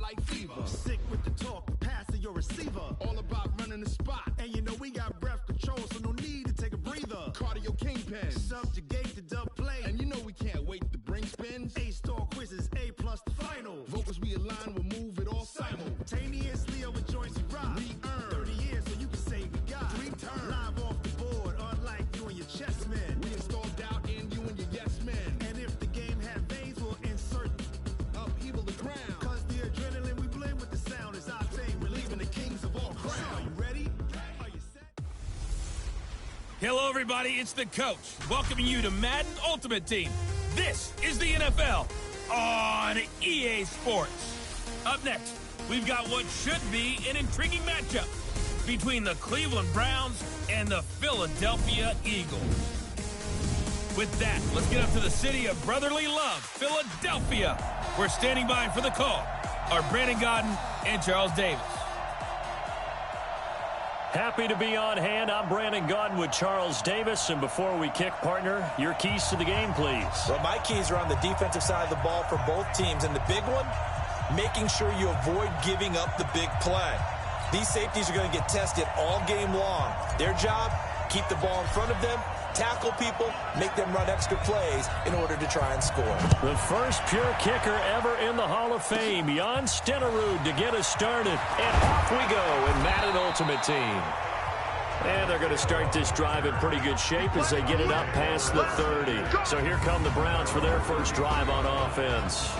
like fever. Sick with the talk, passing your receiver. All about running the spot. And you know we got breath control, so no need to take a breather. Cardio kingpin. Subjugate the dub play. And you know we can't wait to bring spins. A-star quizzes, A+ the final. Vocals we align, we'll move it all simultaneously over joints we rock. We earn 30 years, so you can say we got 3 turns. Live off the board, unlike you and your chess men. We install doubt in you and your yes men. And if the game had veins, we'll insert upheaval the crown. Cause the adrenaline we blend with the sound is our thing. We're leaving the kings of all crowns. Are you ready? Are you set? Hello, everybody. It's the coach welcoming you to Madden Ultimate Team. This is the NFL on EA Sports. Up next, we've got what should be an intriguing matchup between the Cleveland Browns and the Philadelphia Eagles. With that, let's get up to the city of brotherly love, Philadelphia. We're standing by for the call are Brandon Gaudin and Charles Davis. Happy to be on hand. I'm Brandon Gaudin with Charles Davis. And before we kick, partner, your keys to the game, please. Well, my keys are on the defensive side of the ball for both teams. And the big one, making sure you avoid giving up the big play. These safeties are going to get tested all game long. Their job, keep the ball in front of them, tackle people, make them run extra plays in order to try and score. The first pure kicker ever in the Hall of Fame, Jan Stenerud, to get us started. And off we go in Madden Ultimate Team. And they're going to start this drive in pretty good shape as they get it up past the 30. So here come the Browns for their first drive on offense.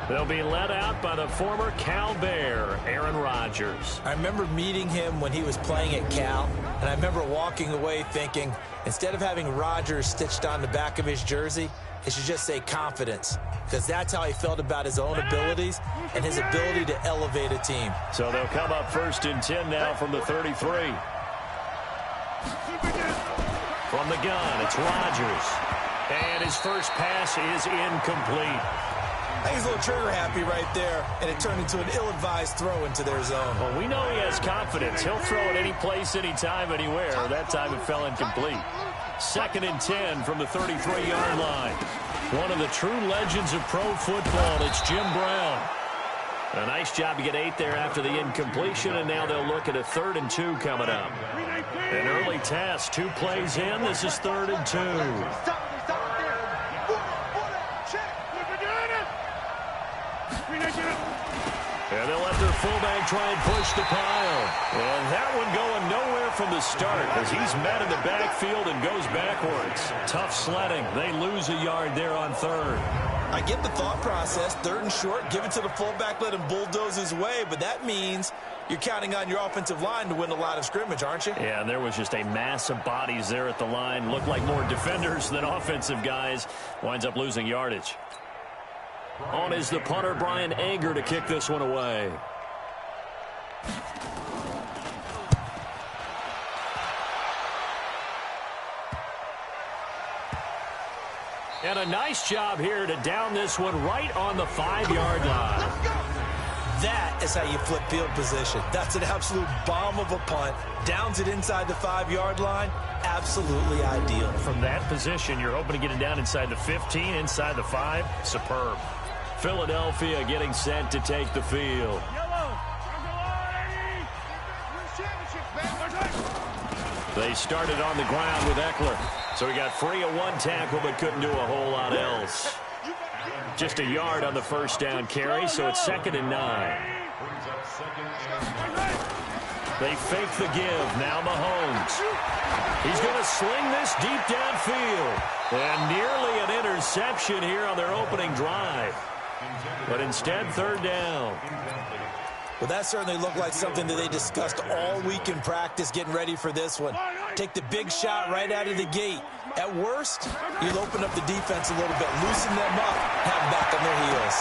They'll be led out by the former Cal Bear, Aaron Rodgers. I remember meeting him when he was playing at Cal, and I remember walking away thinking, instead of having Rodgers stitched on the back of his jersey, it should just say confidence, because that's how he felt about his own abilities and his ability to elevate a team. So they'll come up 1st and 10 now from the 33. From the gun, it's Rodgers. And his first pass is incomplete. I think he's a little trigger happy right there, and it turned into an ill-advised throw into their zone. Well, we know he has confidence. He'll throw it any place, anytime, anywhere. That time it fell incomplete. 2nd and 10 from the 33-yard line. One of the true legends of pro football, it's Jim Brown. A nice job to get 8 there after the incompletion, and now they'll look at a 3rd and 2 coming up. An early test, 2 plays in. This is 3rd and 2. And they'll let their fullback try and push the pile. And that one going nowhere from the start as he's met in the backfield and goes backwards. Tough sledding. They lose a yard there on 3rd. I get the thought process. 3rd and short, give it to the fullback, let him bulldoze his way. But that means you're counting on your offensive line to win a lot of scrimmage, aren't you? Yeah, and there was just a mass of bodies there at the line. Looked like more defenders than offensive guys. Winds up losing yardage. On is the punter, Brian Anger, to kick this one away. And a nice job here to down this one right on the 5-yard line. That is how you flip field position. That's an absolute bomb of a punt. Downs it inside the 5-yard line. Absolutely ideal. From that position, you're hoping to get it down inside the 15, inside the 5. Superb. Philadelphia getting set to take the field. They started on the ground with Eckler. So he got free of 1 tackle but couldn't do a whole lot else. Just a yard on the first down carry, so it's 2nd and 9. They fake the give. Now Mahomes. He's going to sling this deep downfield. And nearly an interception here on their opening drive. But instead, 3rd down. Well, that certainly looked like something that they discussed all week in practice getting ready for this one. Take the big shot right out of the gate. At worst, you'll open up the defense a little bit, loosen them up, have them back on their heels.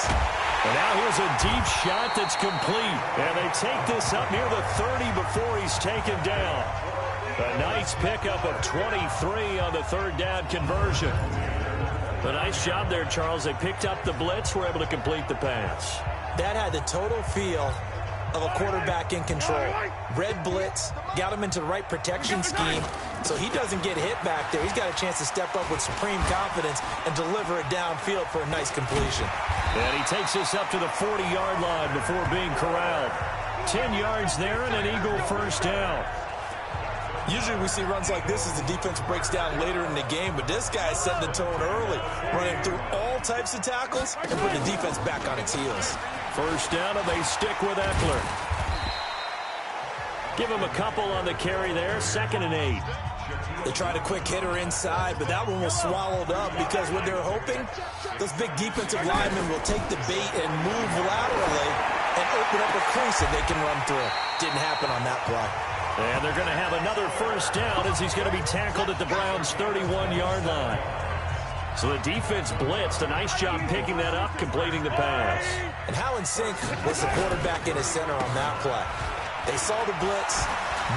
And now here's a deep shot that's complete. And they take this up near the 30 before he's taken down. A nice pickup of 23 on the 3rd down conversion. A nice job there, Charles. They picked up the blitz, were able to complete the pass. That had the total feel of a quarterback in control. Red blitz, got him into the right protection scheme, so he doesn't get hit back there. He's got a chance to step up with supreme confidence and deliver it downfield for a nice completion. And he takes us up to the 40-yard line before being corralled. 10 yards there and an Eagle first down. Usually we see runs like this as the defense breaks down later in the game, but this guy set the tone early, running through all types of tackles and put the defense back on its heels. First down, and they stick with Eckler. Give him a couple on the carry there, 2nd and 8. They tried a quick hitter inside, but that one was swallowed up because what they're hoping, those big defensive linemen will take the bait and move laterally and open up a crease that they can run through. Didn't happen on that play. And they're going to have another first down as he's going to be tackled at the Browns' 31-yard line. So the defense blitzed. A nice job picking that up, completing the pass. And how in sync was the quarterback in his center on that play? They saw the blitz,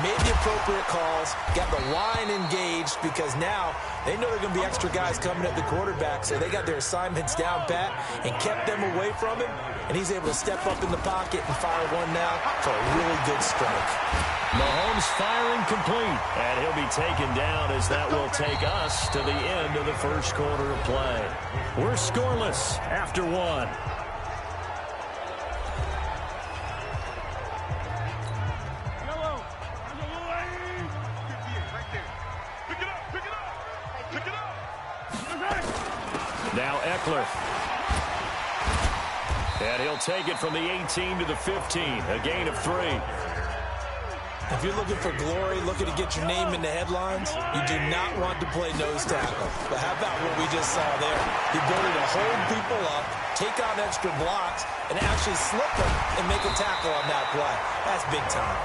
made the appropriate calls, got the line engaged because now they know there are going to be extra guys coming at the quarterback, so they got their assignments down pat and kept them away from him, and he's able to step up in the pocket and fire one now for a really good strike. Mahomes firing complete, and he'll be taken down as that will take us to the end of the first quarter of play. We're scoreless after one. Now Eckler. And he'll take it from the 18 to the 15, a gain of 3. If you're looking for glory, looking to get your name in the headlines, you do not want to play nose tackle. But how about what we just saw there? The ability to hold people up, take on extra blocks, and actually slip them and make a tackle on that play. That's big time.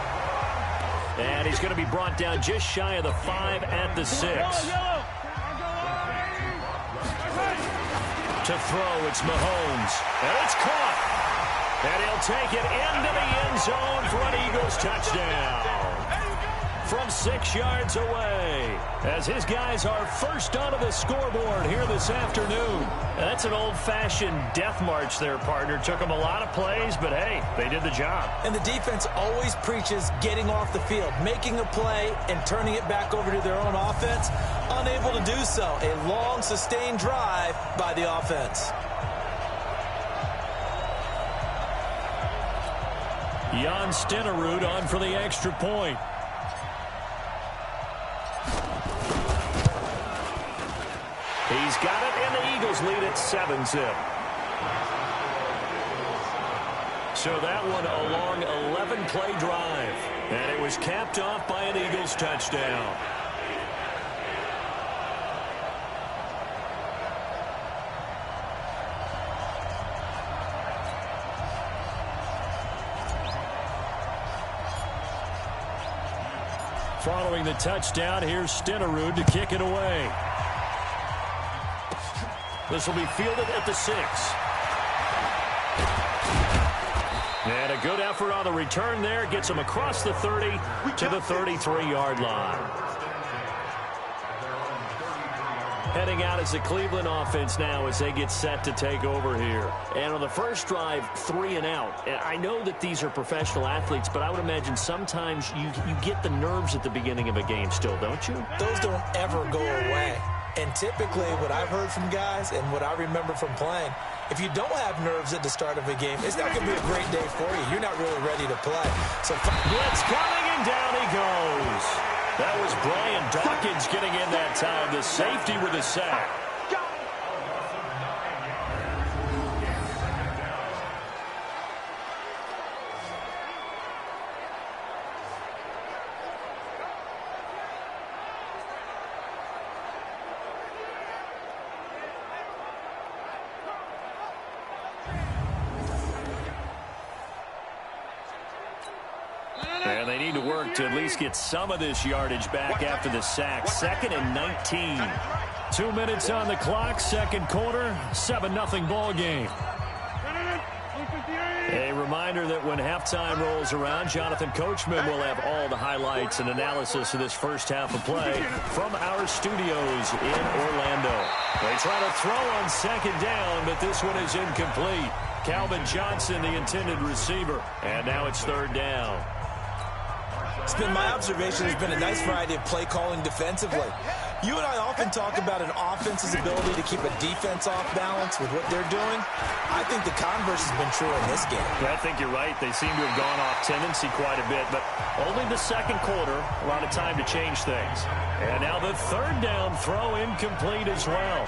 And he's going to be brought down just shy of the 5 at the 6. To throw, it's Mahomes. And it's caught. And he'll take it into the end zone for an Eagles touchdown. From 6 yards away, as his guys are first onto the scoreboard here this afternoon. That's an old-fashioned death march there, partner. Took them a lot of plays, but hey, they did the job. And the defense always preaches getting off the field, making a play and turning it back over to their own offense. Unable to do so. A long, sustained drive by the offense. Jan Stenerud on for the extra point. He's got it, and the Eagles lead at 7-zip. So that one a long 11-play drive, and it was capped off by an Eagles touchdown. Following the touchdown, here's Stenerud to kick it away. This will be fielded at the 6. And a good effort on the return there. Gets him across the 30 to the 33-yard line. Heading out is the Cleveland offense now as they get set to take over here. And on the first drive, 3 and out. And I know that these are professional athletes, but I would imagine sometimes you get the nerves at the beginning of a game still, don't you? Those don't ever go away. And typically what I've heard from guys and what I remember from playing, if you don't have nerves at the start of a game, it's not going to be a great day for you. You're not really ready to play. So blitz coming, and down he goes. That was Brian Dawkins getting in that time. The safety with a sack. And they need to work to at least get some of this yardage back after the sack. 2nd and 19. 2 minutes on the clock, second quarter, 7-0 ball game. A reminder. reminder that when halftime rolls around, Jonathan Coachman will have all the highlights and analysis of this first half of play from our studios in Orlando. They try to throw on second down, but this one is incomplete. Calvin Johnson, the intended receiver, and now it's third down. It's been my observation there's been a nice variety of play calling defensively. You and I often talk about an offense's ability to keep a defense off balance with what they're doing. I think the converse has been true in this game. Yeah, I think you're right. They seem to have gone off tendency quite a bit, but only the second quarter, a lot of time to change things. And now the third down throw incomplete as well.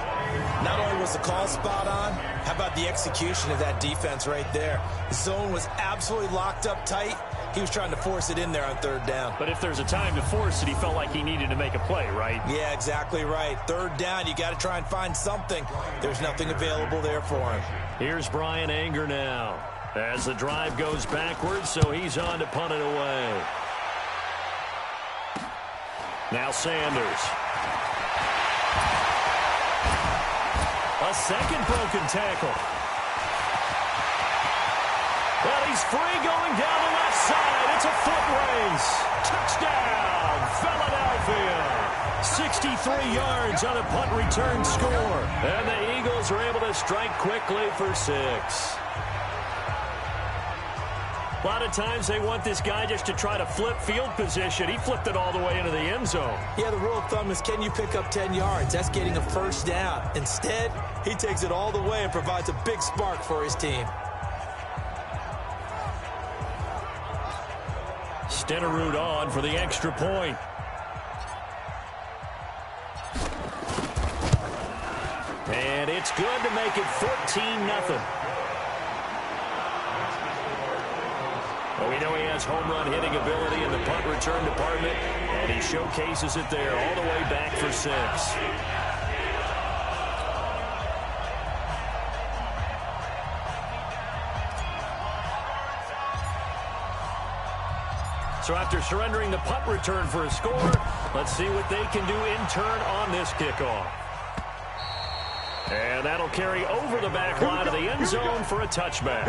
Not only was the call spot on, how about the execution of that defense right there? The zone was absolutely locked up tight. He was trying to force it in there on third down. But if there's a time to force it, he felt like he needed to make a play, right? Yeah, exactly right. Third down, you got to try and find something. There's nothing available there for him. Here's Brian Anger now as the drive goes backwards, so he's on to punt it away. Now Sanders. A second broken tackle. Well, he's free going down the left side. It's a foot race. Touchdown, Philadelphia. 63 yards on a punt return score. And the Eagles are able to strike quickly for 6. A lot of times they want this guy just to try to flip field position. He flipped it all the way into the end zone. Yeah, the rule of thumb is, can you pick up 10 yards? That's getting a first down. Instead, he takes it all the way and provides a big spark for his team. Stenerud on for the extra point. And it's good to make it 14-0. Well, we know he has home run hitting ability in the punt return department, and he showcases it there all the way back for 6. So after surrendering the punt return for a score, let's see what they can do in turn on this kickoff. And that'll carry over the back line of the end zone for a touchback.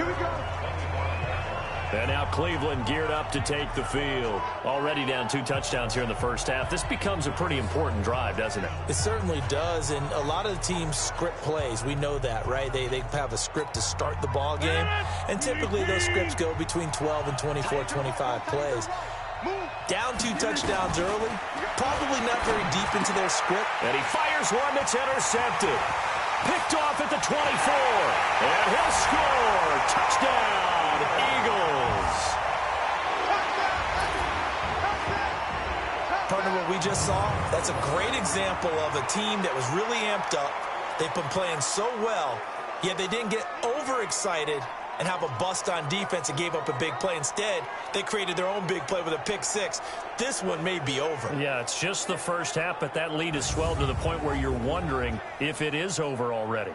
And now Cleveland geared up to take the field. Already down 2 touchdowns here in the first half. This becomes a pretty important drive, doesn't it? It certainly does, and a lot of the teams script plays. We know that, right? They have a script to start the ball game, and typically those scripts go between 12 and 24, 25 plays. Down 2 touchdowns early, probably not very deep into their script. And he fires one that's intercepted. Picked off at the 24. And he'll score. Touchdown, Eagles. Partner, what we just saw, that's a great example of a team that was really amped up. They've been playing so well, yet they didn't get overexcited and have a bust on defense and gave up a big play. Instead, they created their own big play with a pick 6. This one may be over. Yeah, it's just the first half, but that lead has swelled to the point where you're wondering if it is over already.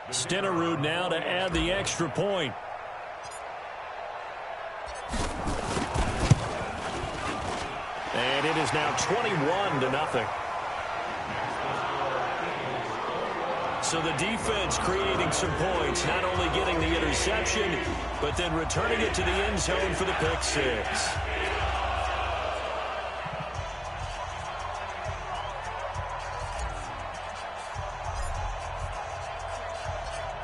Stenerud now to add the extra point. And it is now 21-0. So the defense creating some points, not only getting the interception, but then returning it to the end zone for the pick 6.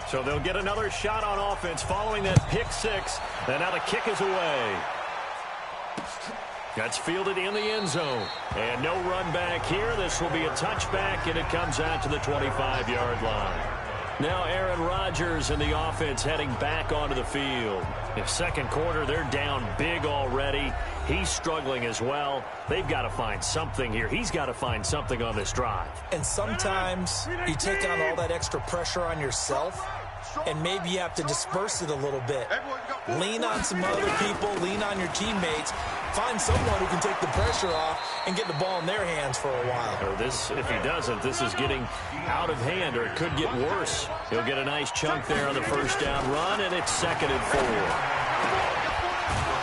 So they'll get another shot on offense following that pick 6, and now the kick is away. That's fielded in the end zone. And no run back here. This will be a touchback, and it comes out to the 25-yard line. Now Aaron Rodgers and the offense heading back onto the field. In second quarter, they're down big already. He's struggling as well. They've got to find something here. He's got to find something on this drive. And sometimes you take on all that extra pressure on yourself, and maybe you have to disperse it a little bit. Lean on some other people. Lean on your teammates. Find someone who can take the pressure off and get the ball in their hands for a while. Or this, if he doesn't, this is getting out of hand, or it could get worse. He'll get a nice chunk there on the first down run, and it's 2nd and 4.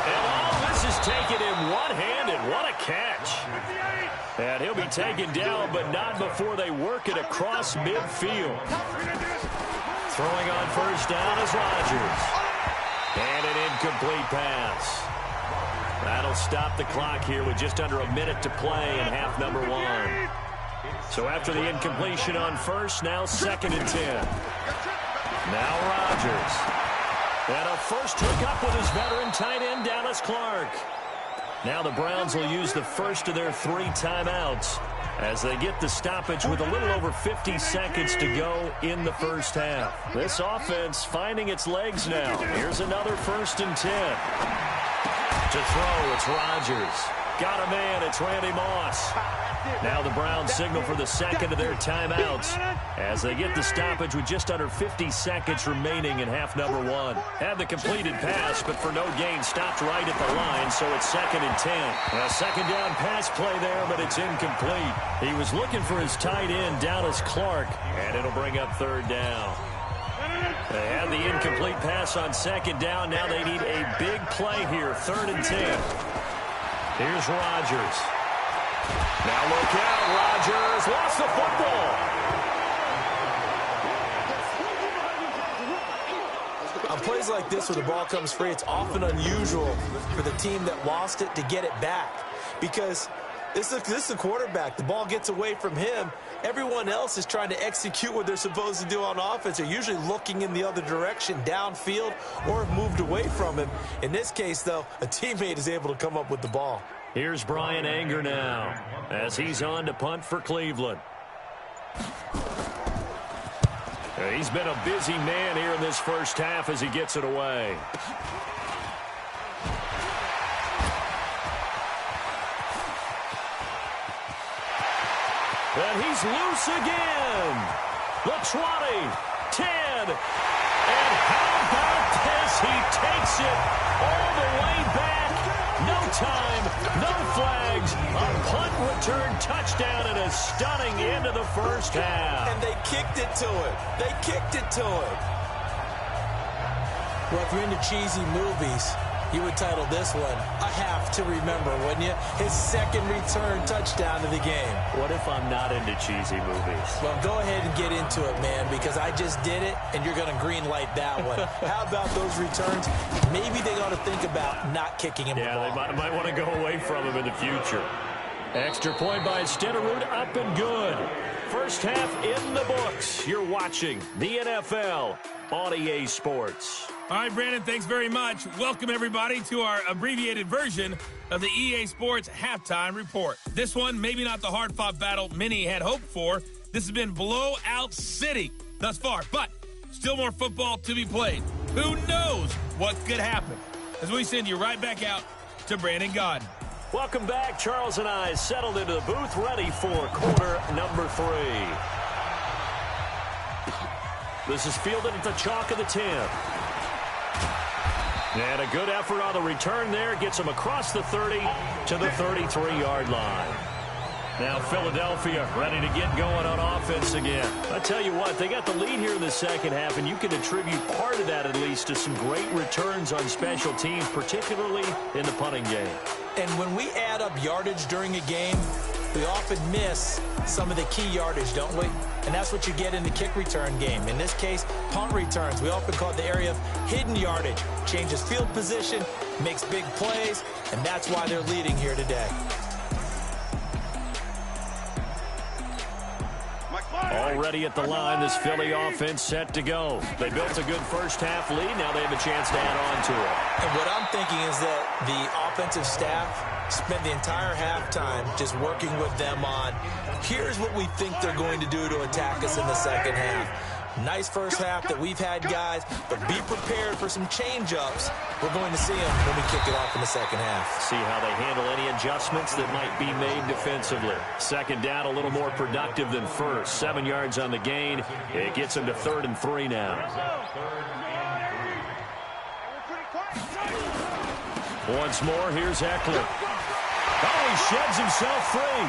And all this is taken in one-handed. What a catch. And he'll be taken down, but not before they work it across midfield. Throwing on first down is Rodgers. And an incomplete pass. That'll stop the clock here with just under a minute to play in half number 1. So after the incompletion on first, now 2nd and 10. Now Rodgers. And a first hookup with his veteran tight end, Dallas Clark. Now the Browns will use the first of their 3 timeouts as they get the stoppage with a little over 50 seconds to go in the first half. This offense finding its legs now. Here's another 1st and 10. To throw, it's Rodgers. Got a man, it's Randy Moss. Now the Browns signal for the 2nd of their timeouts as they get the stoppage with just under 50 seconds remaining in half number 1. Had the completed pass, but for no gain, stopped right at the line, so it's 2nd and 10. A 2nd down pass play there, but it's incomplete. He was looking for his tight end, Dallas Clark, and it'll bring up 3rd down. They had the incomplete pass on 2nd down. Now they need a big play here, 3rd and 10. Here's Rodgers. Now look out, Rodgers lost the football. On plays like this where the ball comes free, it's often unusual for the team that lost it to get it back. Because this is the quarterback. The ball gets away from him. Everyone else is trying to execute what they're supposed to do on offense. They're usually looking in the other direction, downfield, or have moved away from him. In this case, though, a teammate is able to come up with the ball. Here's Brian Anger now as he's on to punt for Cleveland. He's been a busy man here in this first half as he gets it away. And he's loose again. The 20, 10. And how about this? He takes it all the way back. No time, no flags. A punt return touchdown and a stunning end of the first half. And they kicked it to him. They kicked it to him. Well, if you're into cheesy movies, you would title this one A Half to Remember, wouldn't you? His 2nd return touchdown to the game. What if I'm not into cheesy movies? Well, go ahead and get into it, man, because I just did it, and you're going to green light that one. How about those returns? Maybe they ought to think about not kicking him the ball. Yeah, they might want to go away from him in the future. Extra point by Stenerud, up and good. First half in the books. You're watching the NFL on EA Sports. All right, Brandon, thanks very much. Welcome, everybody, to our abbreviated version of the EA Sports Halftime Report. This one, maybe not the hard-fought battle many had hoped for. This has been blowout city thus far, but still more football to be played. Who knows what could happen? As we send you right back out to Brandon Gaudin. Welcome back. Charles and I settled into the booth, ready for quarter number 3. This is fielded at the chalk of the 10. And a good effort on the return there. Gets him across the 30 to the 33-yard line. Now Philadelphia ready to get going on offense again. I tell you what, they got the lead here in the second half, and you can attribute part of that at least to some great returns on special teams, particularly in the punting game. And when we add up yardage during a game, we often miss some of the key yardage, don't we? And that's what you get in the kick return game. In this case, punt returns. We often call it the area of hidden yardage. Changes field position, makes big plays, and that's why they're leading here today. Already at the line, this Philly offense set to go. They built a good first half lead. Now they have a chance to add on to it. And what I'm thinking is that the offensive staff spent the entire halftime just working with them on, here's what we think they're going to do to attack us in the second half. Nice first half that we've had, guys, but be prepared for some change-ups. We're going to see them when we kick it off in the second half. See how they handle any adjustments that might be made defensively. Second down, a little more productive than first. 7 yards on the gain. It gets them to 3rd and 3 now. Once more, here's Eckler. Oh, he sheds himself free.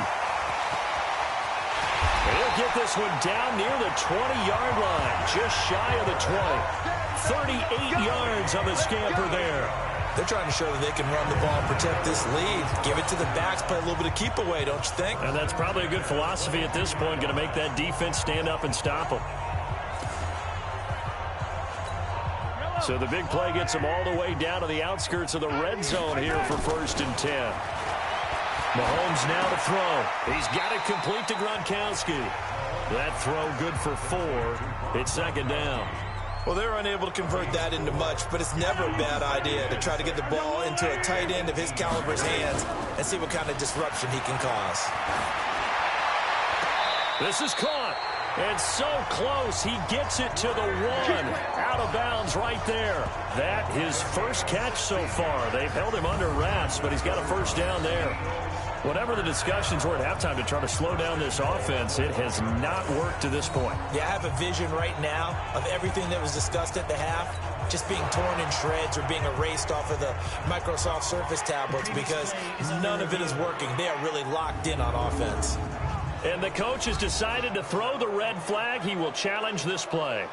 He'll get this one down near the 20-yard line, just shy of the 20. 38 yards on the scamper there. They're trying to show that they can run the ball, protect this lead, give it to the backs, play a little bit of keep away, don't you think? And that's probably a good philosophy at this point, going to make that defense stand up and stop them. So the big play gets him all the way down to the outskirts of the red zone here for 1st and 10. Mahomes now to throw. He's got it complete to Gronkowski. That throw good for 4. It's 2nd down. Well, they're unable to convert that into much, but it's never a bad idea to try to get the ball into a tight end of his caliber's hands and see what kind of disruption he can cause. This is caught. And so close, he gets it to the 1. Out of bounds right there. That his first catch so far. They've held him under wraps, but he's got a 1st down there. Whatever the discussions were at halftime to try to slow down this offense, it has not worked to this point. Yeah, I have a vision right now of everything that was discussed at the half just being torn in shreds or being erased off of the Microsoft Surface tablets because none of it is working. They are really locked in on offense. And the coach has decided to throw the red flag. He will challenge this play.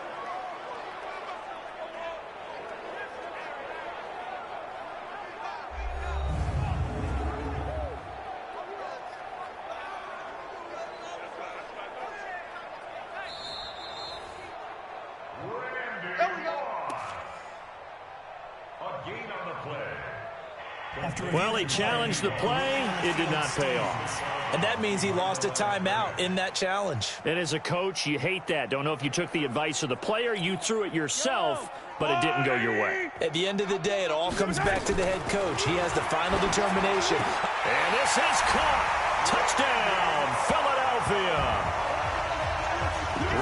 Well, he challenged the play. It did not pay off. And that means he lost a timeout in that challenge. And as a coach, you hate that. Don't know if you took the advice of the player, you threw it yourself, but it didn't go your way. At the end of the day, it all comes back to the head coach. He has the final determination. And this is caught. Touchdown, Philadelphia.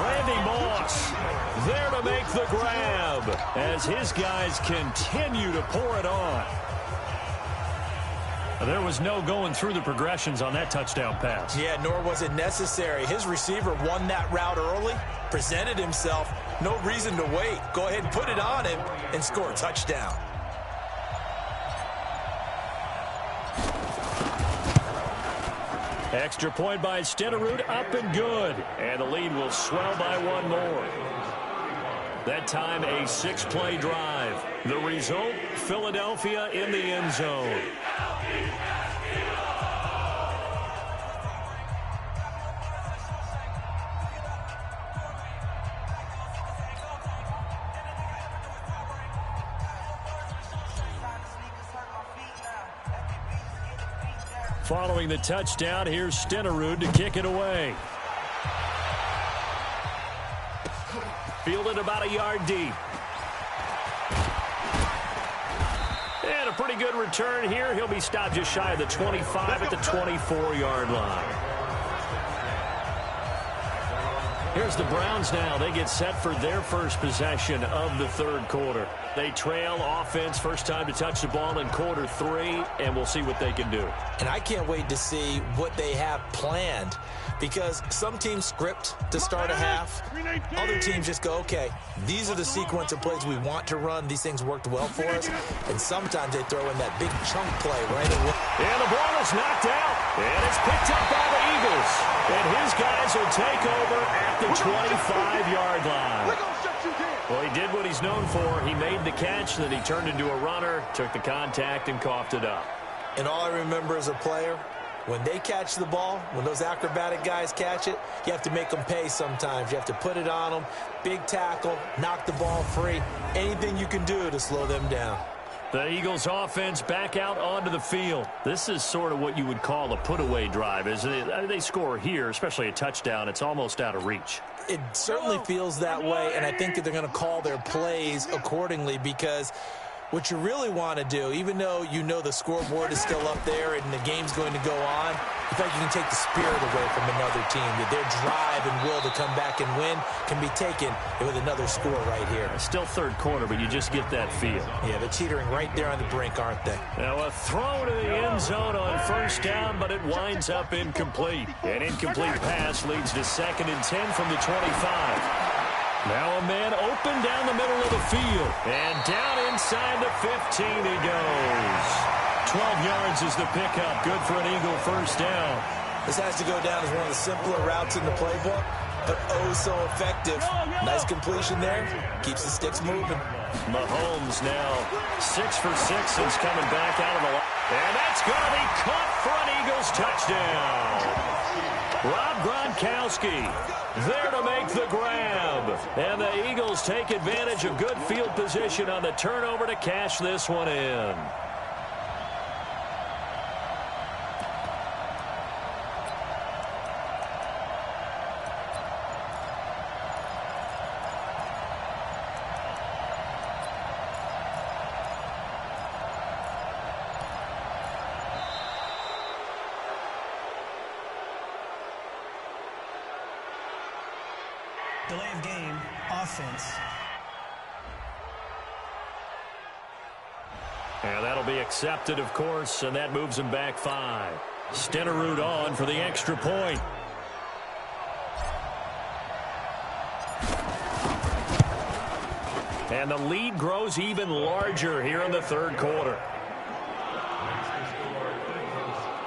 Randy Moss there to make the grab as his guys continue to pour it on. There was no going through the progressions on that touchdown pass. Yeah, nor was it necessary. His receiver won that route early, presented himself. No reason to wait. Go ahead and put it on him and score a touchdown. Extra point by Stenerud, up and good. And the lead will swell by 1 more. That time a 6-play drive. The result, Philadelphia in the end zone. Following the touchdown, here's Stenerud to kick it away. Fielded about a yard deep. And a pretty good return here. He'll be stopped just shy of the 25 at the 24-yard line. Here's the Browns now. They get set for their first possession of the 3rd quarter. They trail offense, first time to touch the ball in quarter 3, and we'll see what they can do. And I can't wait to see what they have planned because some teams script to start a half. Other teams just go, okay, these are the sequence of plays we want to run. These things worked well for us. And sometimes they throw in that big chunk play right away. And the ball is knocked out. And it's picked up by the Eagles. And his guys will take over at the 25-yard line. Well, he did what he's known for. He made the catch, then he turned into a runner, took the contact, and coughed it up. And all I remember as a player, when they catch the ball, when those acrobatic guys catch it, you have to make them pay sometimes. You have to put it on them, big tackle, knock the ball free, anything you can do to slow them down. The Eagles offense back out onto the field. This is sort of what you would call a put-away drive, isn't it? They score here, especially a touchdown. It's almost out of reach. It certainly feels that way, and I think that they're going to call their plays accordingly because what you really want to do, even though you know the scoreboard is still up there and the game's going to go on, in fact, you can take the spirit away from another team. That their drive and will to come back and win can be taken with another score right here. It's still 3rd quarter, but you just get that feel. Yeah, they're teetering right there on the brink, aren't they? Now a throw to the end zone on 1st down, but it winds up incomplete. An incomplete pass leads to 2nd and 10 from the 25. Now a man open down the middle of the field. And down inside the 15 he goes. 12 yards is the pickup. Good for an Eagle 1st down. This has to go down as one of the simpler routes in the playbook, but oh so effective. Nice completion there. Keeps the sticks moving. Mahomes now 6 for 6 since coming back out of the line. And that's going to be caught for an Eagles touchdown. Rob Gronkowski there to make the grab. And the Eagles take advantage of good field position on the turnover to cash this one in. Delay of game, offense. And that'll be accepted, of course, and that moves him back 5. Stenerud on for the extra point. And the lead grows even larger here in the third quarter.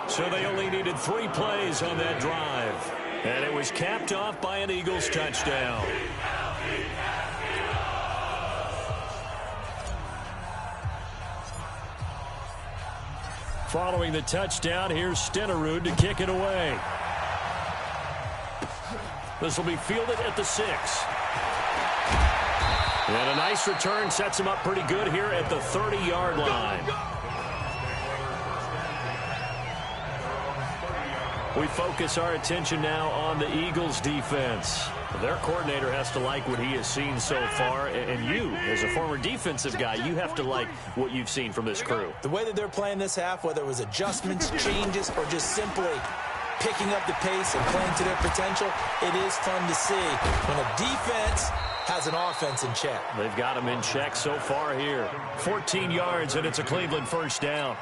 So they only needed 3 plays on that drive. And it was capped off by an Eagles touchdown. Following the touchdown, here's Stenerud to kick it away. This will be fielded at the 6. And a nice return sets him up pretty good here at the 30-yard line. We focus our attention now on the Eagles' defense. Their coordinator has to like what he has seen so far, and you, as a former defensive guy, you have to like what you've seen from this crew. The way that they're playing this half, whether it was adjustments, changes, or just simply picking up the pace and playing to their potential, it is fun to see when a defense has an offense in check. They've got him in check so far here. 14 yards, and it's a Cleveland first down.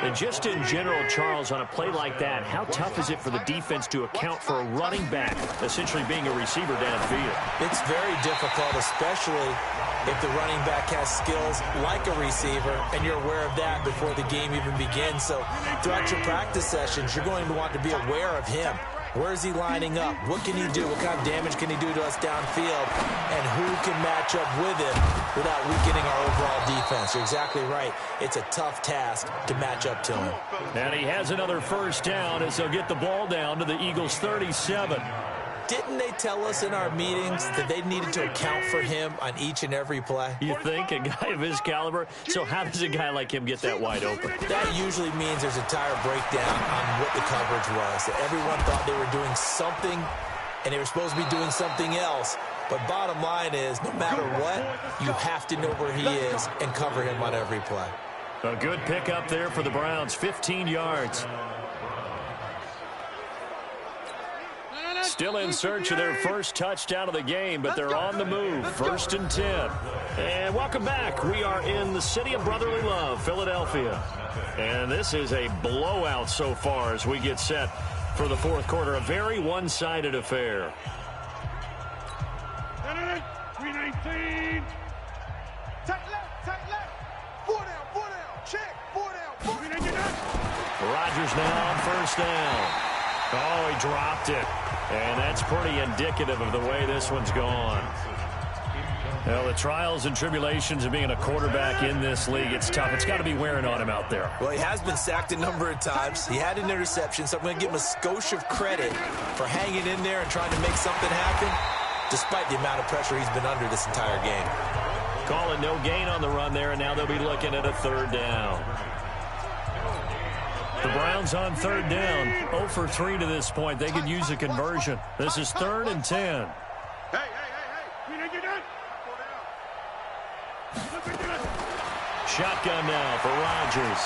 And just in general, Charles, on a play like that, how tough is it for the defense to account for a running back essentially being a receiver downfield? It's very difficult, especially if the running back has skills like a receiver, and you're aware of that before the game even begins. So throughout your practice sessions, you're going to want to be aware of him. Where is he lining up? What can he do? What kind of damage can he do to us downfield? And who can match up with him without weakening our overall defense? You're exactly right. It's a tough task to match up to him. And he has another first down as they'll get the ball down to the Eagles' 37. Didn't they tell us in our meetings that they needed to account for him on each and every play? You think? A guy of his caliber? So how does a guy like him get that wide open? That usually means there's a tire breakdown on what the coverage was. That everyone thought they were doing something, and they were supposed to be doing something else. But bottom line is, no matter what, you have to know where he is and cover him on every play. A good pickup there for the Browns, 15 yards. Still in search of their first touchdown of the game, but they're on the move. 1st and 10. And welcome back. We are in the city of brotherly love, Philadelphia. And this is a blowout so far as we get set for the fourth quarter. A very one-sided affair. 319. Tight left. 4 down, check, 4 down. Rodgers now on first down. Oh, he dropped it. And that's pretty indicative of the way this one's gone. Well, the trials and tribulations of being a quarterback in this league, it's tough. It's got to be wearing on him out there. Well, he has been sacked a number of times. He had an interception, so I'm going to give him a skosh of credit for hanging in there and trying to make something happen, despite the amount of pressure he's been under this entire game. Calling no gain on the run there, and now they'll be looking at a 3rd down. The Browns on 3rd down, 0 for 3 to this point. They could use a conversion. This is 3rd and 10. Hey. We didn't get done. 4 down. Shotgun now for Rodgers.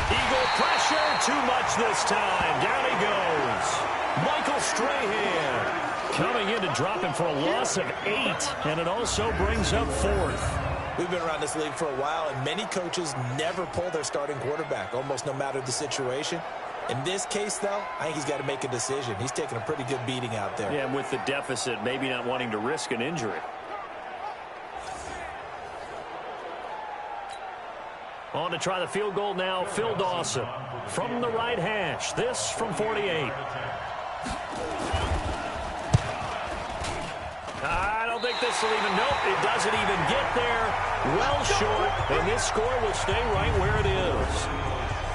Eagle pressure, too much this time. Down he goes. Michael Strahan coming in to drop him for a loss of 8, and it also brings up 4th. We've been around this league for a while, and many coaches never pull their starting quarterback, almost no matter the situation. In this case, though, I think he's got to make a decision. He's taking a pretty good beating out there. Yeah, and with the deficit, maybe not wanting to risk an injury. On to try the field goal now, Phil Dawson from the right hash. This from 48. I don't think this will even, nope, it doesn't even get there. Well short, and this score will stay right where it is.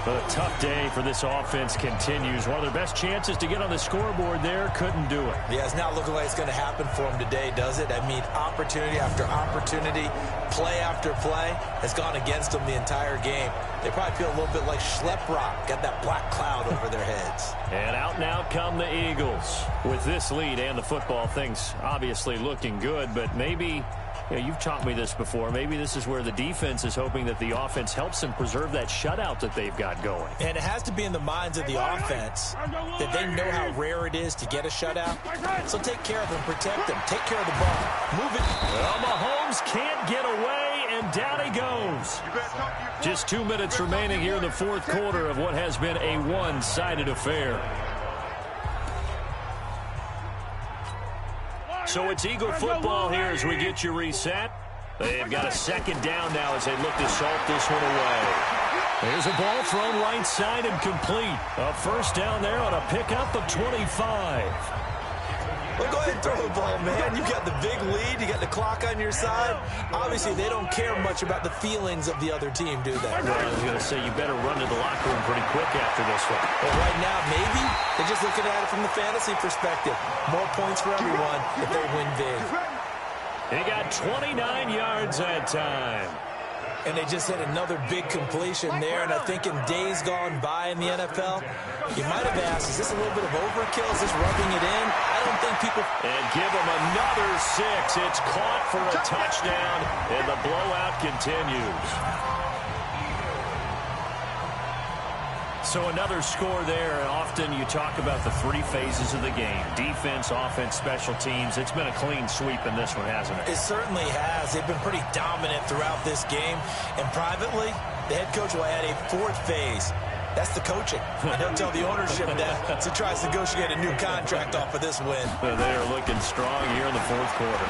But a tough day for this offense continues. One of their best chances to get on the scoreboard there, couldn't do it. Yeah, it's not looking like it's going to happen for them today, does it? I mean, opportunity after opportunity, play after play has gone against them the entire game. They probably feel a little bit like Schlep Rock, got that black cloud over their heads. And out now come the Eagles. With this lead and the football, things obviously looking good, but maybe... Yeah, you've taught me this before. Maybe this is where the defense is hoping that the offense helps them preserve that shutout that they've got going. And it has to be in the minds of the offense that they know how rare it is to get a shutout. So take care of them, protect them, take care of the ball, move it. Well, Mahomes can't get away, and down he goes. Just 2 minutes remaining here in the fourth quarter of what has been a one-sided affair. So it's Eagle football here as we get you reset. They've got a second down now as they look to salt this one away. There's a ball thrown right side and complete. A first down there on a pickup of 25. Well, go ahead and throw the ball, man. You've got the big lead. You got the clock on your side. Obviously, they don't care much about the feelings of the other team, do they? Well, I was going to say, you better run to the locker room pretty quick after this one. Well, right now, maybe they're just looking at it from the fantasy perspective. More points for everyone if they win big. He got 29 yards that time. And they just hit another big completion there. And I think in days gone by in the NFL, you might have asked, is this a little bit of overkill? Is this rubbing it in? I don't think people... And give him another 6. It's caught for a touchdown, and the blowout continues. So another score there, and often you talk about the 3 phases of the game. Defense, offense, special teams. It's been a clean sweep in this one, hasn't it? It certainly has. They've been pretty dominant throughout this game. And privately, the head coach will add a 4th phase. That's the coaching. And he'll tell the ownership that, so he tries to negotiate a new contract off of this win. They are looking strong here in the fourth quarter.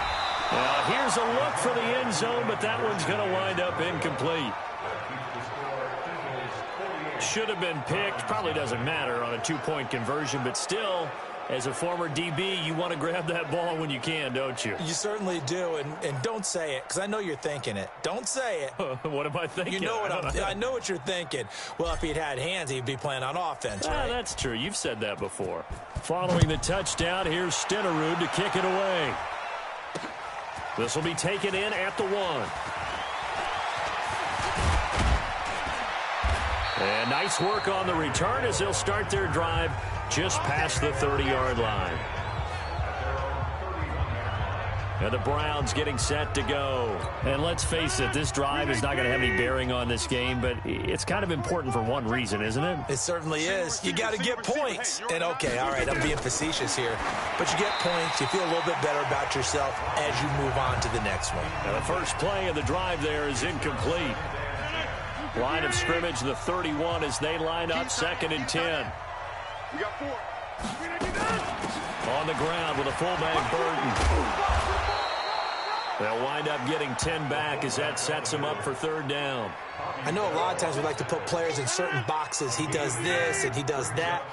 Now, here's a look for the end zone, but that one's going to wind up incomplete. Should have been picked. Probably doesn't matter on a 2-point conversion, but still, as a former DB, you want to grab that ball when you can, don't you? You certainly do, and don't say it, because I know you're thinking it. Don't say it. What am I thinking? You know what I know what you're thinking. Well, if he'd had hands, he'd be playing on offense, right? That's true. You've said that before. Following the touchdown, here's Stenerud to kick it away. This will be taken in at the 1. And nice work on the return as they'll start their drive just past the 30-yard line. And the Browns getting set to go. And let's face it, this drive is not going to have any bearing on this game, but it's kind of important for one reason, isn't it? It certainly is. You got to get points. And, okay, all right, I'm being facetious here. But you get points, you feel a little bit better about yourself as you move on to the next one. And the first play of the drive there is incomplete. Line of scrimmage, the 31 as they line up 2nd and 10. We got 4. On the ground with a fullback Burton. They'll wind up getting 10 back as that sets them up for 3rd down. I know a lot of times we like to put players in certain boxes. He does this and he does that.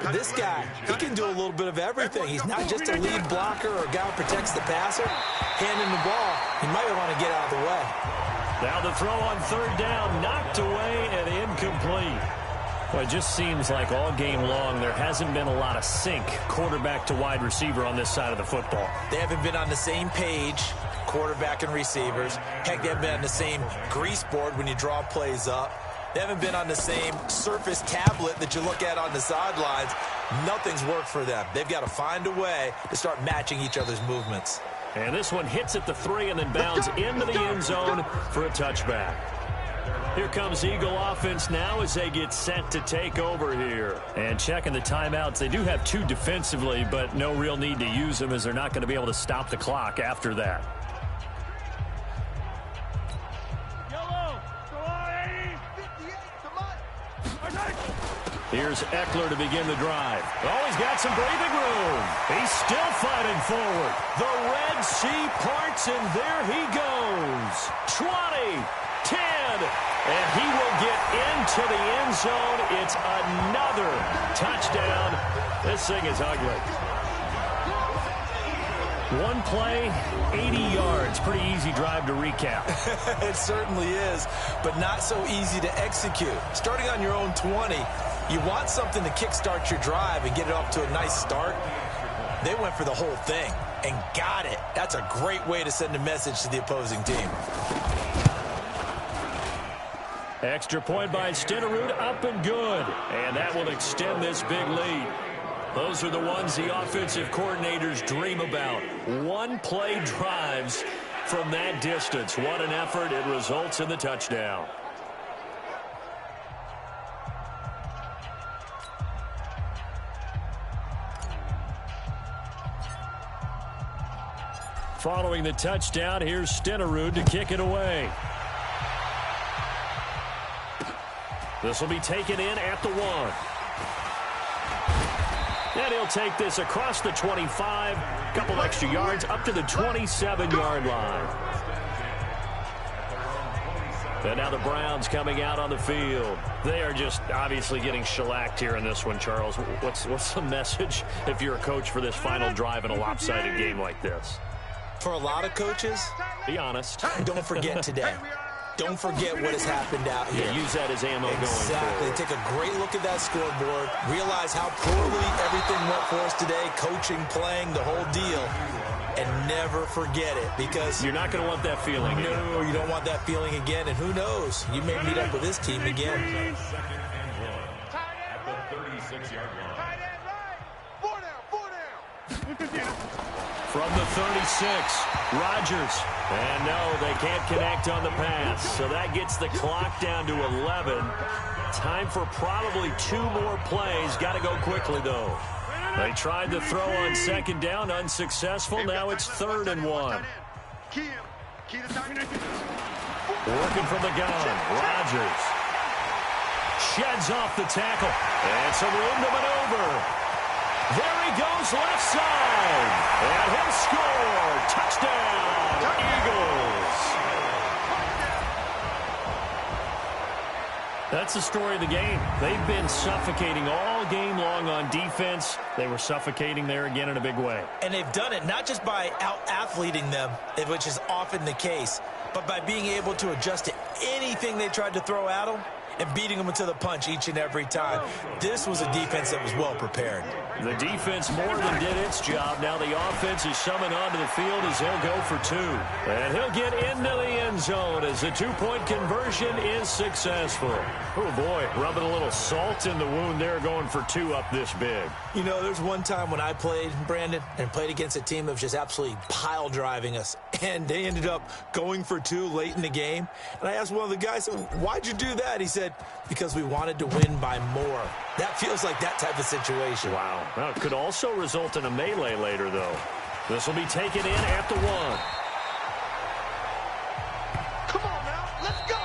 But this guy, he can do a little bit of everything. He's not just a lead blocker or a guy who protects the passer. Handing the ball, he might want to get out of the way. Now the throw on 3rd down, knocked away and incomplete. Well, it just seems like all game long there hasn't been a lot of sync quarterback to wide receiver on this side of the football. They haven't been on the same page, quarterback and receivers. Heck, they haven't been on the same grease board when you draw plays up. They haven't been on the same surface tablet that you look at on the sidelines. Nothing's worked for them. They've got to find a way to start matching each other's movements. And this one hits at the 3 and then bounds into the end zone for a touchback. Here comes Eagle offense now as they get set to take over here. And checking the timeouts, they do have 2 defensively, but no real need to use them as they're not going to be able to stop the clock after that. Here's Eckler to begin the drive. Oh, he's got some breathing room. He's still fighting forward. The Red Sea parts, and there he goes. 20, 10, and he will get into the end zone. It's another touchdown. This thing is ugly. One play, 80 yards. It's a pretty easy drive to recap. It certainly is, but not so easy to execute. Starting on your own 20, you want something to kickstart your drive and get it off to a nice start. They went for the whole thing and got it. That's a great way to send a message to the opposing team. Extra point by Stenerud, up and good. And that will extend this big lead. Those are the ones the offensive coordinators dream about. One-play drives from that distance. What an effort. It results in the touchdown. Following the touchdown, here's Stenerud to kick it away. This will be taken in at the 1. And he'll take this across the 25, a couple extra yards up to the 27-yard line. And now the Browns coming out on the field. They are just obviously getting shellacked here in this one, Charles. What's the message if you're a coach for this final drive in a lopsided game like this? For a lot of coaches, be honest. Don't forget today. Don't forget what has happened out here. Yeah, use that as ammo going forward. Exactly. Take a great look at that scoreboard. Realize how poorly everything went for us today. Coaching, playing, the whole deal. And never forget it, because you're not going to want that feeling again. No, you don't want that feeling again. And who knows? You may meet up with this team again. At the 36-yard line. 4 down. From the 36, Rodgers. And no, they can't connect on the pass. So that gets the clock down to 11. Time for probably 2 more plays. Got to go quickly, though. They tried to throw on second down, unsuccessful. Now it's 3rd and 1. Working from the gun, Rodgers. Sheds off the tackle. And some room to maneuver. There he goes, left side. And he'll score. Touchdown, Eagles. That's the story of the game. They've been suffocating all game long on defense. They were suffocating there again in a big way. And they've done it not just by out-athleting them, which is often the case, but by being able to adjust to anything they tried to throw at them and beating them to the punch each and every time. This was a defense that was well prepared. The defense more than did its job. Now the offense is summoned onto the field as they'll go for 2. And he'll get into the end zone as the 2-point conversion is successful. Oh, boy, rubbing a little salt in the wound there, going for 2 up this big. You know, there's one time when I played, Brandon, and played against a team that was just absolutely pile driving us. And they ended up going for 2 late in the game. And I asked one of the guys, why'd you do that? He said, because we wanted to win by more. That feels like that type of situation. Wow. Well, it could also result in a melee later, though. This will be taken in at the 1. Come on now, let's go.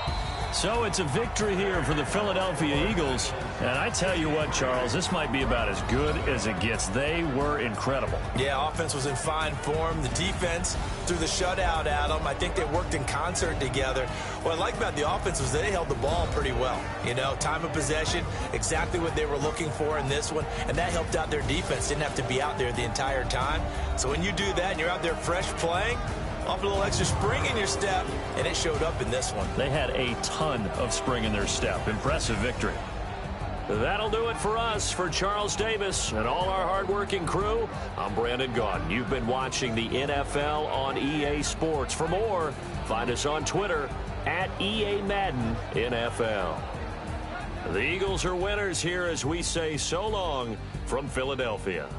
So it's a victory here for the Philadelphia Eagles. And I tell you what, Charles, this might be about as good as it gets. They were incredible. Yeah, offense was in fine form. The defense threw the shutout at them. I think they worked in concert together. What I like about the offense was they held the ball pretty well. You know, time of possession, exactly what they were looking for in this one. And that helped out their defense. Didn't have to be out there the entire time. So when you do that and you're out there fresh playing, off a little extra spring in your step, and it showed up in this one. They had a ton of spring in their step. Impressive victory. That'll do it for us. For Charles Davis and all our hardworking crew, I'm Brandon Gaudin. You've been watching the NFL on EA Sports. For more, find us on Twitter at EA Madden NFL. The Eagles are winners here as we say so long from Philadelphia.